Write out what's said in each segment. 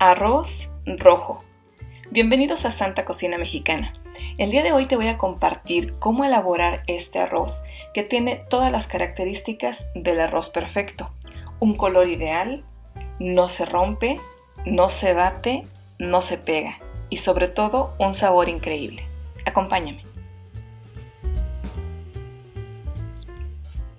Arroz rojo. Bienvenidos a Santa Cocina Mexicana. El día de hoy te voy a compartir cómo elaborar este arroz que tiene todas las características del arroz perfecto. Un color ideal, no se rompe, no se bate, no se pega y sobre todo un sabor increíble. Acompáñame.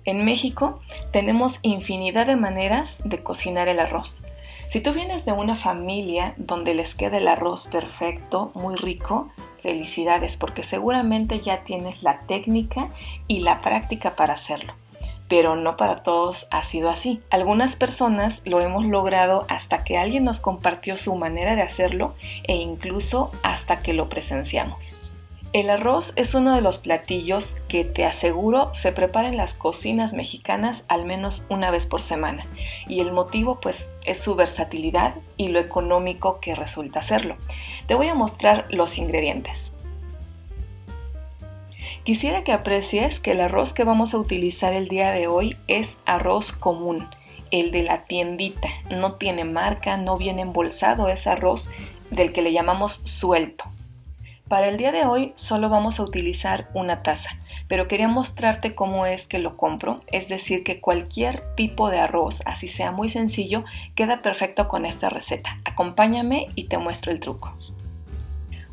En México tenemos infinidad de maneras de cocinar el arroz. Si tú vienes de una familia donde les queda el arroz perfecto, muy rico, felicidades, porque seguramente ya tienes la técnica y la práctica para hacerlo. Pero no para todos ha sido así. Algunas personas lo hemos logrado hasta que alguien nos compartió su manera de hacerlo e incluso hasta que lo presenciamos. El arroz es uno de los platillos que te aseguro se prepara en las cocinas mexicanas al menos una vez por semana y el motivo pues es su versatilidad y lo económico que resulta hacerlo. Te voy a mostrar los ingredientes. Quisiera que aprecies que el arroz que vamos a utilizar el día de hoy es arroz común, el de la tiendita, no tiene marca, no viene embolsado, es arroz del que le llamamos suelto. Para el día de hoy solo vamos a utilizar una taza, pero quería mostrarte cómo es que lo compro, es decir que cualquier tipo de arroz, así sea muy sencillo, queda perfecto con esta receta. Acompáñame y te muestro el truco.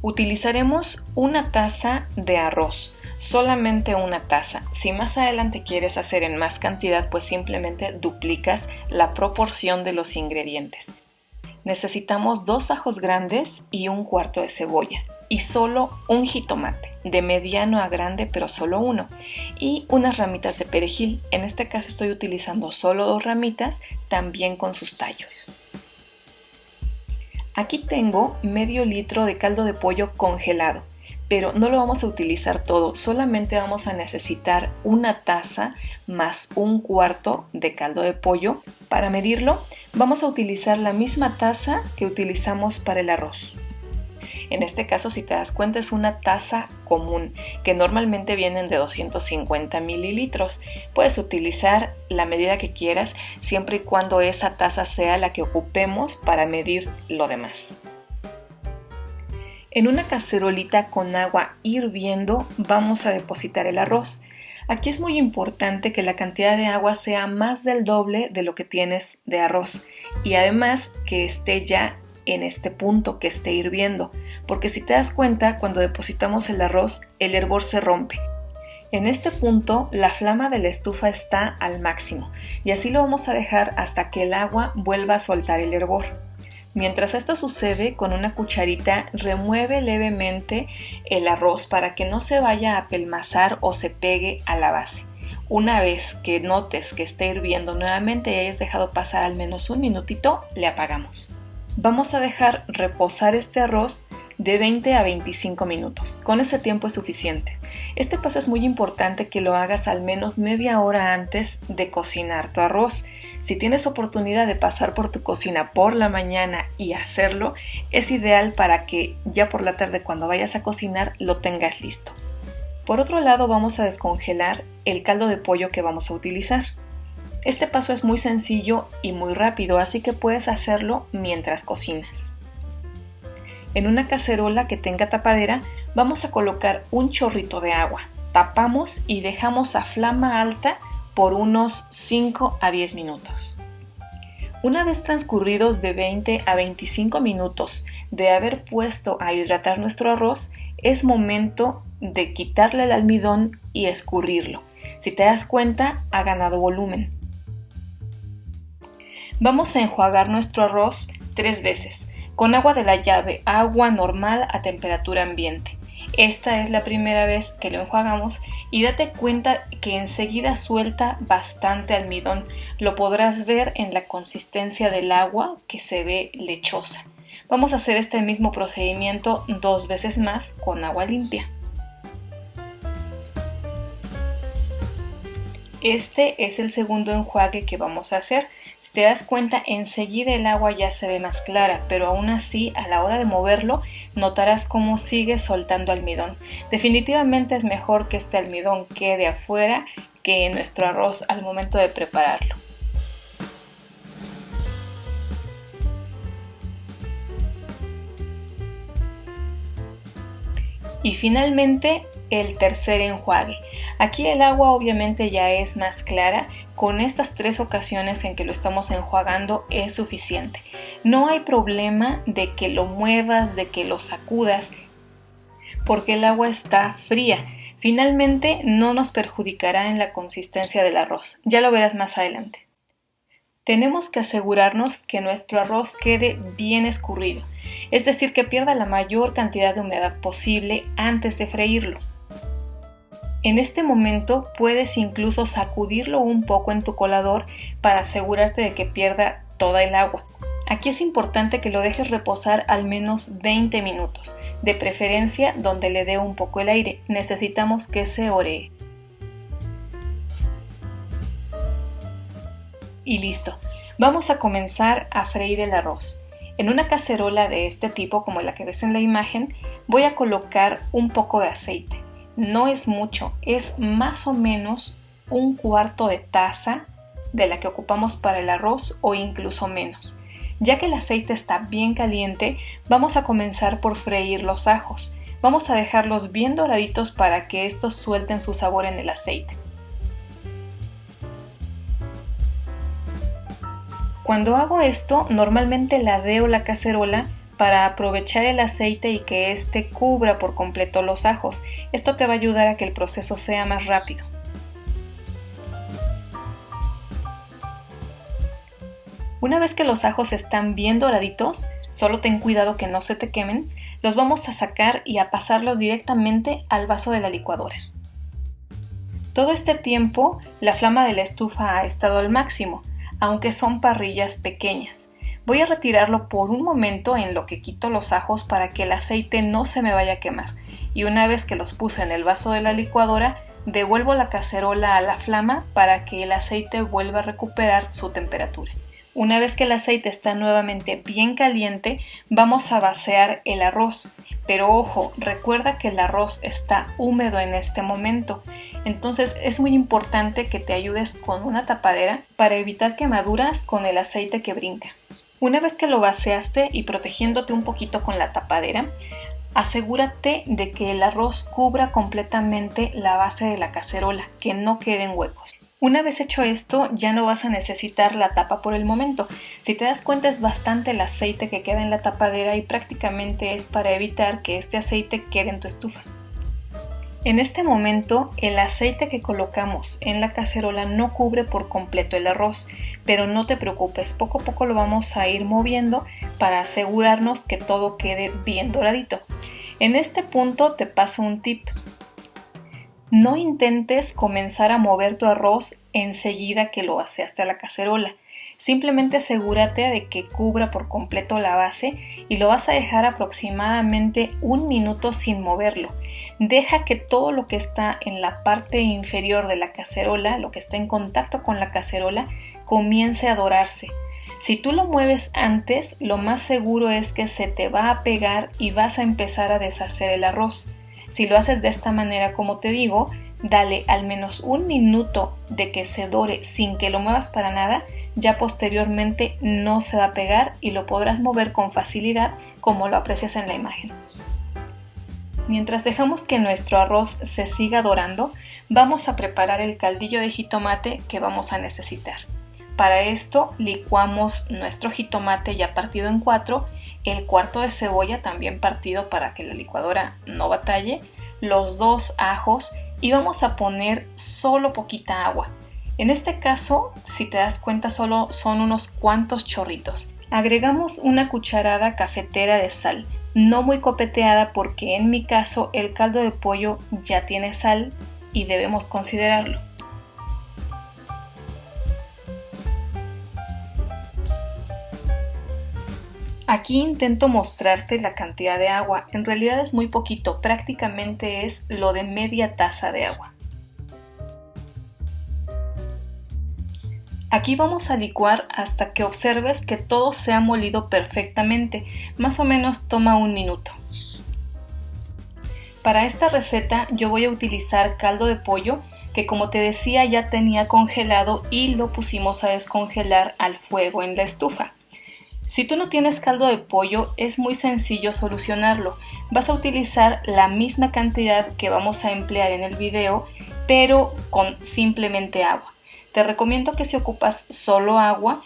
Utilizaremos una taza de arroz, solamente una taza. Si más adelante quieres hacer en más cantidad, pues simplemente duplicas la proporción de los ingredientes. Necesitamos 2 ajos grandes y un cuarto de cebolla. Y solo un jitomate, de mediano a grande pero solo uno, y unas ramitas de perejil. En este caso estoy utilizando solo 2 ramitas, también con sus tallos. Aquí tengo medio litro de caldo de pollo congelado, pero no lo vamos a utilizar todo, solamente vamos a necesitar una taza más un cuarto de caldo de pollo. Para medirlo vamos a utilizar la misma taza que utilizamos para el arroz. En este caso, si te das cuenta, es una taza común, que normalmente vienen de 250 mililitros. Puedes utilizar la medida que quieras, siempre y cuando esa taza sea la que ocupemos para medir lo demás. En una cacerolita con agua hirviendo vamos a depositar el arroz. Aquí es muy importante que la cantidad de agua sea más del doble de lo que tienes de arroz y además que esté ya en este punto, que esté hirviendo, porque si te das cuenta, cuando depositamos el arroz, el hervor se rompe. En este punto, la flama de la estufa está al máximo y así lo vamos a dejar hasta que el agua vuelva a soltar el hervor. Mientras esto sucede, con una cucharita remueve levemente el arroz para que no se vaya a apelmazar o se pegue a la base. Una vez que notes que esté hirviendo nuevamente y hayas dejado pasar al menos un minutito, le apagamos. Vamos a dejar reposar este arroz de 20 a 25 minutos. Con ese tiempo es suficiente. Este paso es muy importante que lo hagas al menos media hora antes de cocinar tu arroz. Si tienes oportunidad de pasar por tu cocina por la mañana y hacerlo, es ideal para que ya por la tarde cuando vayas a cocinar lo tengas listo. Por otro lado, vamos a descongelar el caldo de pollo que vamos a utilizar. Este paso es muy sencillo y muy rápido, así que puedes hacerlo mientras cocinas. En una cacerola que tenga tapadera, vamos a colocar un chorrito de agua. Tapamos y dejamos a flama alta por unos 5 a 10 minutos. Una vez transcurridos de 20 a 25 minutos de haber puesto a hidratar nuestro arroz, es momento de quitarle el almidón y escurrirlo. Si te das cuenta, ha ganado volumen. Vamos a enjuagar nuestro arroz 3 veces, con agua de la llave, agua normal a temperatura ambiente. Esta es la primera vez que lo enjuagamos y date cuenta que enseguida suelta bastante almidón. Lo podrás ver en la consistencia del agua que se ve lechosa. Vamos a hacer este mismo procedimiento 2 veces más con agua limpia. Este es el segundo enjuague que vamos a hacer. Si te das cuenta, enseguida el agua ya se ve más clara, pero aún así, a la hora de moverlo, notarás cómo sigue soltando almidón. Definitivamente es mejor que este almidón quede afuera que en nuestro arroz al momento de prepararlo. Y finalmente el tercer enjuague. Aquí el agua obviamente ya es más clara. Con estas 3 ocasiones en que lo estamos enjuagando es suficiente. No hay problema de que lo muevas, de que lo sacudas, porque el agua está fría. Finalmente no nos perjudicará en la consistencia del arroz. Ya lo verás más adelante. Tenemos que asegurarnos que nuestro arroz quede bien escurrido, es decir, que pierda la mayor cantidad de humedad posible antes de freírlo. En este momento puedes incluso sacudirlo un poco en tu colador para asegurarte de que pierda toda el agua. Aquí es importante que lo dejes reposar al menos 20 minutos, de preferencia donde le dé un poco el aire. Necesitamos que se oree. Y listo, vamos a comenzar a freír el arroz. En una cacerola de este tipo, como la que ves en la imagen, voy a colocar un poco de aceite. No es mucho, es más o menos 1/4 de taza de la que ocupamos para el arroz o incluso menos. Ya que el aceite está bien caliente, vamos a comenzar por freír los ajos. Vamos a dejarlos bien doraditos para que estos suelten su sabor en el aceite. Cuando hago esto, normalmente ladeo la cacerola para aprovechar el aceite y que éste cubra por completo los ajos. Esto te va a ayudar a que el proceso sea más rápido. Una vez que los ajos están bien doraditos, solo ten cuidado que no se te quemen, los vamos a sacar y a pasarlos directamente al vaso de la licuadora. Todo este tiempo, la flama de la estufa ha estado al máximo, aunque son parrillas pequeñas. Voy a retirarlo por un momento en lo que quito los ajos para que el aceite no se me vaya a quemar. Y una vez que los puse en el vaso de la licuadora, devuelvo la cacerola a la flama para que el aceite vuelva a recuperar su temperatura. Una vez que el aceite está nuevamente bien caliente, vamos a vaciar el arroz. Pero ojo, recuerda que el arroz está húmedo en este momento. Entonces es muy importante que te ayudes con una tapadera para evitar quemaduras con el aceite que brinca. Una vez que lo vaciaste y protegiéndote un poquito con la tapadera, asegúrate de que el arroz cubra completamente la base de la cacerola, que no queden huecos. Una vez hecho esto, ya no vas a necesitar la tapa por el momento. Si te das cuenta, es bastante el aceite que queda en la tapadera y prácticamente es para evitar que este aceite quede en tu estufa. En este momento, el aceite que colocamos en la cacerola no cubre por completo el arroz, pero no te preocupes, poco a poco lo vamos a ir moviendo para asegurarnos que todo quede bien doradito. En este punto te paso un tip. No intentes comenzar a mover tu arroz enseguida que lo vaciaste a la cacerola. Simplemente asegúrate de que cubra por completo la base y lo vas a dejar aproximadamente 1 minuto sin moverlo. Deja que todo lo que está en la parte inferior de la cacerola, lo que está en contacto con la cacerola, comience a dorarse. Si tú lo mueves antes, lo más seguro es que se te va a pegar y vas a empezar a deshacer el arroz. Si lo haces de esta manera, como te digo, dale al menos 1 minuto de que se dore sin que lo muevas para nada, ya posteriormente no se va a pegar y lo podrás mover con facilidad como lo aprecias en la imagen. Mientras dejamos que nuestro arroz se siga dorando, vamos a preparar el caldillo de jitomate que vamos a necesitar. Para esto licuamos nuestro jitomate ya partido en 4, el 1/4 de cebolla también partido para que la licuadora no batalle, los 2 ajos y vamos a poner solo poquita agua. En este caso, si te das cuenta, solo son unos cuantos chorritos. Agregamos una cucharada cafetera de sal, no muy copeteada porque en mi caso el caldo de pollo ya tiene sal y debemos considerarlo. Aquí intento mostrarte la cantidad de agua, en realidad es muy poquito, prácticamente es lo de media taza de agua. Aquí vamos a licuar hasta que observes que todo se ha molido perfectamente, más o menos toma 1 minuto. Para esta receta yo voy a utilizar caldo de pollo que, como te decía, ya tenía congelado y lo pusimos a descongelar al fuego en la estufa. Si tú no tienes caldo de pollo, es muy sencillo solucionarlo. Vas a utilizar la misma cantidad que vamos a emplear en el video, pero con simplemente agua. Te recomiendo que si ocupas solo agua,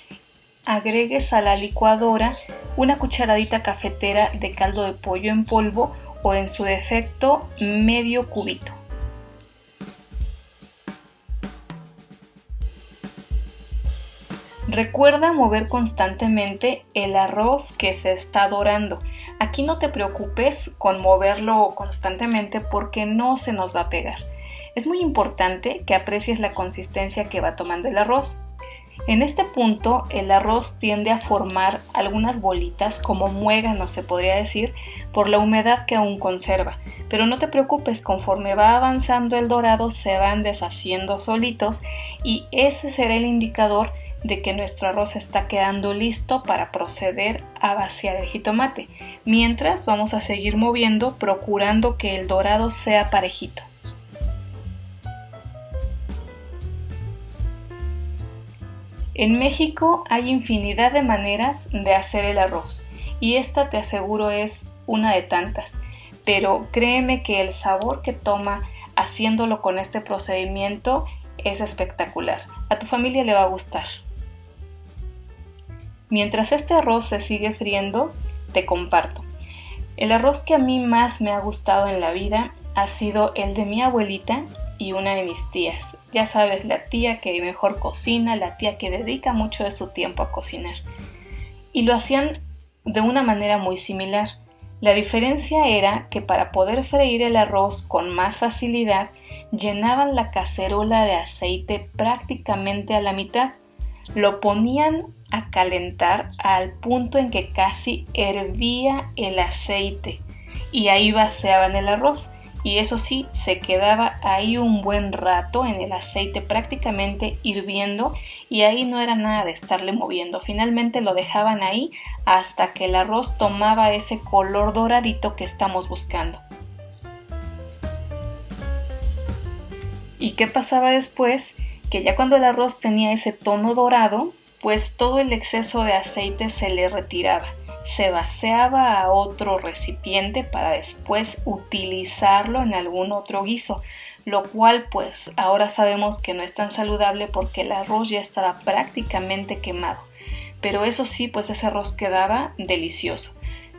agregues a la licuadora una cucharadita cafetera de caldo de pollo en polvo o en su defecto medio cubito. Recuerda mover constantemente el arroz que se está dorando. Aquí no te preocupes con moverlo constantemente porque no se nos va a pegar. Es muy importante que aprecies la consistencia que va tomando el arroz. En este punto el arroz tiende a formar algunas bolitas como muéganos se podría decir por la humedad que aún conserva, pero no te preocupes, conforme va avanzando el dorado se van deshaciendo solitos y ese será el indicador de que nuestro arroz está quedando listo para proceder a vaciar el jitomate. Mientras vamos a seguir moviendo procurando que el dorado sea parejito. En México hay infinidad de maneras de hacer el arroz y esta te aseguro es una de tantas, pero créeme que el sabor que toma haciéndolo con este procedimiento es espectacular. A tu familia le va a gustar. Mientras este arroz se sigue friendo, te comparto. El arroz que a mí más me ha gustado en la vida ha sido el de mi abuelita y una de mis tías. Ya sabes, la tía que mejor cocina, la tía que dedica mucho de su tiempo a cocinar. Y lo hacían de una manera muy similar. La diferencia era que para poder freír el arroz con más facilidad, llenaban la cacerola de aceite prácticamente a la mitad. Lo ponían a calentar al punto en que casi hervía el aceite y ahí vaciaban el arroz y eso sí, se quedaba ahí un buen rato en el aceite prácticamente hirviendo y ahí no era nada de estarle moviendo, finalmente lo dejaban ahí hasta que el arroz tomaba ese color doradito que estamos buscando. ¿Y qué pasaba después? Que ya cuando el arroz tenía ese tono dorado, pues todo el exceso de aceite se le retiraba, se vaciaba a otro recipiente para después utilizarlo en algún otro guiso, lo cual pues ahora sabemos que no es tan saludable porque el arroz ya estaba prácticamente quemado, pero eso sí, pues ese arroz quedaba delicioso.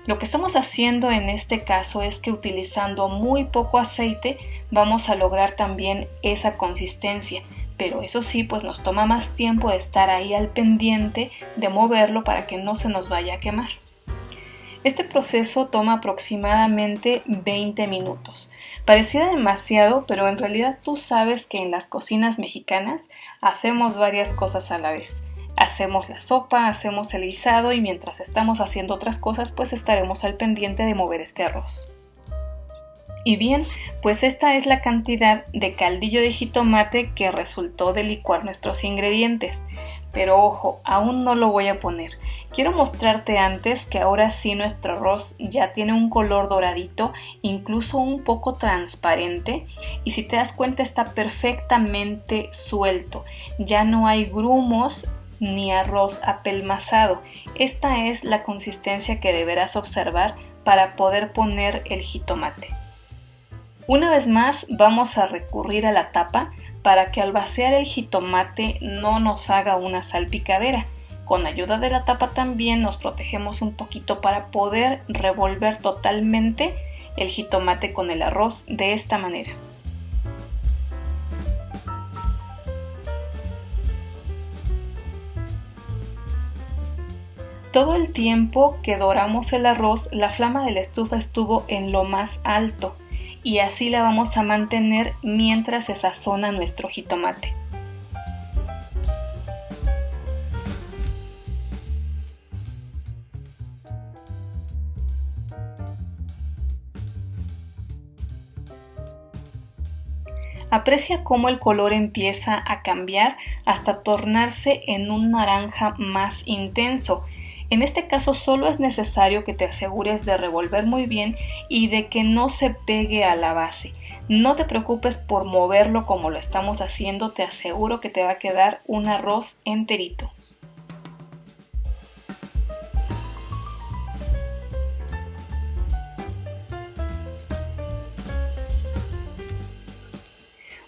Lo que estamos haciendo en este caso es que utilizando muy poco aceite vamos a lograr también esa consistencia, pero eso sí, pues nos toma más tiempo de estar ahí al pendiente de moverlo para que no se nos vaya a quemar. Este proceso toma aproximadamente 20 minutos. Pareciera demasiado, pero en realidad tú sabes que en las cocinas mexicanas hacemos varias cosas a la vez. Hacemos la sopa, hacemos el guisado y mientras estamos haciendo otras cosas, pues estaremos al pendiente de mover este arroz. Y bien, pues esta es la cantidad de caldillo de jitomate que resultó de licuar nuestros ingredientes. Pero ojo, aún no lo voy a poner. Quiero mostrarte antes que ahora sí nuestro arroz ya tiene un color doradito, incluso un poco transparente. Y si te das cuenta está perfectamente suelto. Ya no hay grumos ni arroz apelmazado. Esta es la consistencia que deberás observar para poder poner el jitomate. Una vez más vamos a recurrir a la tapa para que al vaciar el jitomate no nos haga una salpicadera. Con ayuda de la tapa también nos protegemos un poquito para poder revolver totalmente el jitomate con el arroz de esta manera. Todo el tiempo que doramos el arroz, la flama de la estufa estuvo en lo más alto. Y así la vamos a mantener mientras se sazona nuestro jitomate. Aprecia cómo el color empieza a cambiar hasta tornarse en un naranja más intenso. En este caso solo es necesario que te asegures de revolver muy bien y de que no se pegue a la base. No te preocupes por moverlo como lo estamos haciendo, te aseguro que te va a quedar un arroz enterito.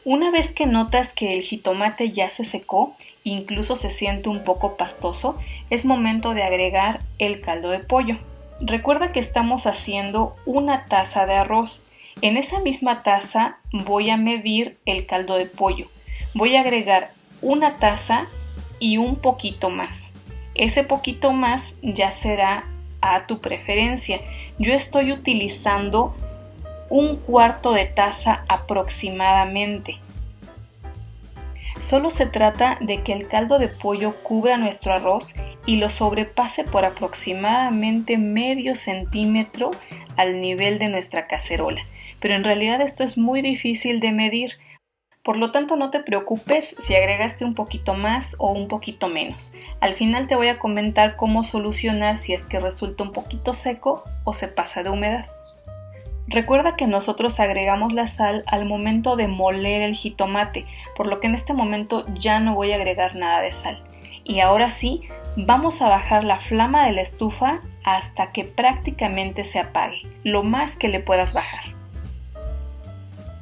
Una vez que notas que el jitomate ya se secó, incluso se siente un poco pastoso, es momento de agregar el caldo de pollo. Recuerda que estamos haciendo una taza de arroz. En esa misma taza voy a medir el caldo de pollo. Voy a agregar una taza y un poquito más. Ese poquito más ya será a tu preferencia. Yo estoy utilizando un cuarto de taza aproximadamente. Solo se trata de que el caldo de pollo cubra nuestro arroz y lo sobrepase por aproximadamente medio centímetro al nivel de nuestra cacerola. Pero en realidad esto es muy difícil de medir. Por lo tanto, no te preocupes si agregaste un poquito más o un poquito menos. Al final te voy a comentar cómo solucionar si es que resulta un poquito seco o se pasa de humedad. Recuerda que nosotros agregamos la sal al momento de moler el jitomate, por lo que en este momento ya no voy a agregar nada de sal. Y ahora sí, vamos a bajar la flama de la estufa hasta que prácticamente se apague, lo más que le puedas bajar.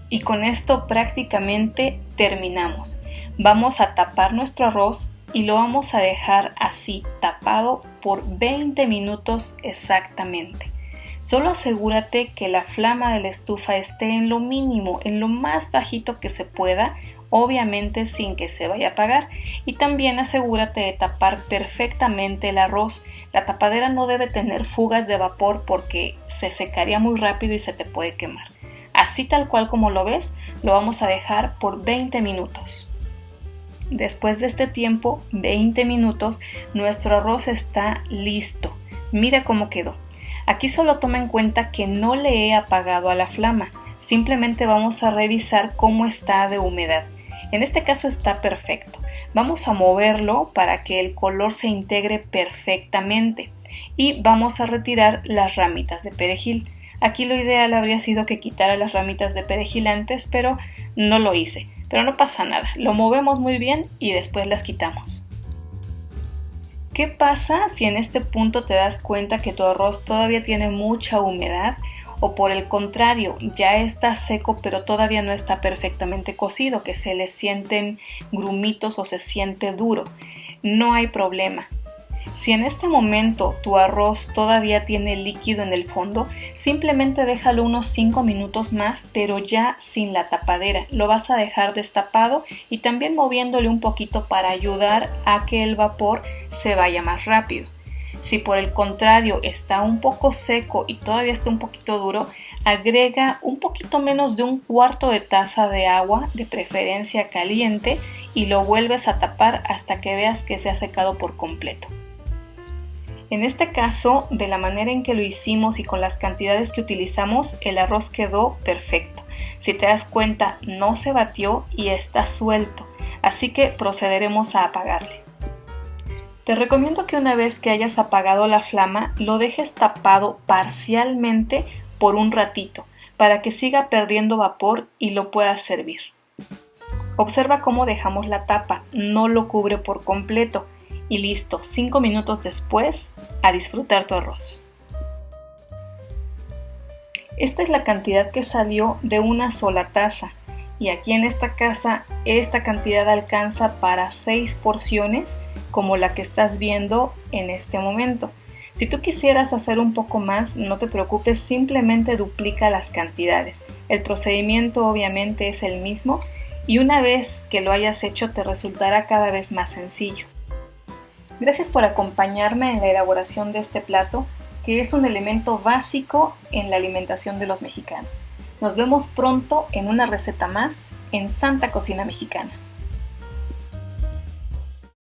Y con esto prácticamente terminamos. Vamos a tapar nuestro arroz y lo vamos a dejar así tapado por 20 minutos exactamente. Solo asegúrate que la flama de la estufa esté en lo mínimo, en lo más bajito que se pueda, obviamente sin que se vaya a apagar, y también asegúrate de tapar perfectamente el arroz. La tapadera no debe tener fugas de vapor porque se secaría muy rápido y se te puede quemar. Así tal cual como lo ves, lo vamos a dejar por 20 minutos. Después de este tiempo, 20 minutos, nuestro arroz está listo. Mira cómo quedó. Aquí solo toma en cuenta que no le he apagado a la flama, simplemente vamos a revisar cómo está de humedad. En este caso está perfecto. Vamos a moverlo para que el color se integre perfectamente y vamos a retirar las ramitas de perejil. Aquí lo ideal habría sido que quitara las ramitas de perejil antes, pero no lo hice. Pero no pasa nada, lo movemos muy bien y después las quitamos. ¿Qué pasa si en este punto te das cuenta que tu arroz todavía tiene mucha humedad o por el contrario ya está seco pero todavía no está perfectamente cocido, que se le sienten grumitos o se siente duro? No hay problema. Si en este momento tu arroz todavía tiene líquido en el fondo, simplemente déjalo unos 5 minutos más, pero ya sin la tapadera. Lo vas a dejar destapado y también moviéndole un poquito para ayudar a que el vapor se vaya más rápido. Si por el contrario está un poco seco y todavía está un poquito duro, agrega un poquito menos de un cuarto de taza de agua, de preferencia caliente, y lo vuelves a tapar hasta que veas que se ha secado por completo. En este caso, de la manera en que lo hicimos y con las cantidades que utilizamos, el arroz quedó perfecto. Si te das cuenta, no se batió y está suelto, así que procederemos a apagarle. Te recomiendo que una vez que hayas apagado la flama, lo dejes tapado parcialmente por un ratito, para que siga perdiendo vapor y lo puedas servir. Observa cómo dejamos la tapa, no lo cubre por completo. Y listo, 5 minutos después, a disfrutar tu arroz. Esta es la cantidad que salió de una sola taza. Y aquí en esta casa, esta cantidad alcanza para 6 porciones, como la que estás viendo en este momento. Si tú quisieras hacer un poco más, no te preocupes, simplemente duplica las cantidades. El procedimiento obviamente es el mismo y una vez que lo hayas hecho te resultará cada vez más sencillo. Gracias por acompañarme en la elaboración de este plato, que es un elemento básico en la alimentación de los mexicanos. Nos vemos pronto en una receta más en Santa Cocina Mexicana.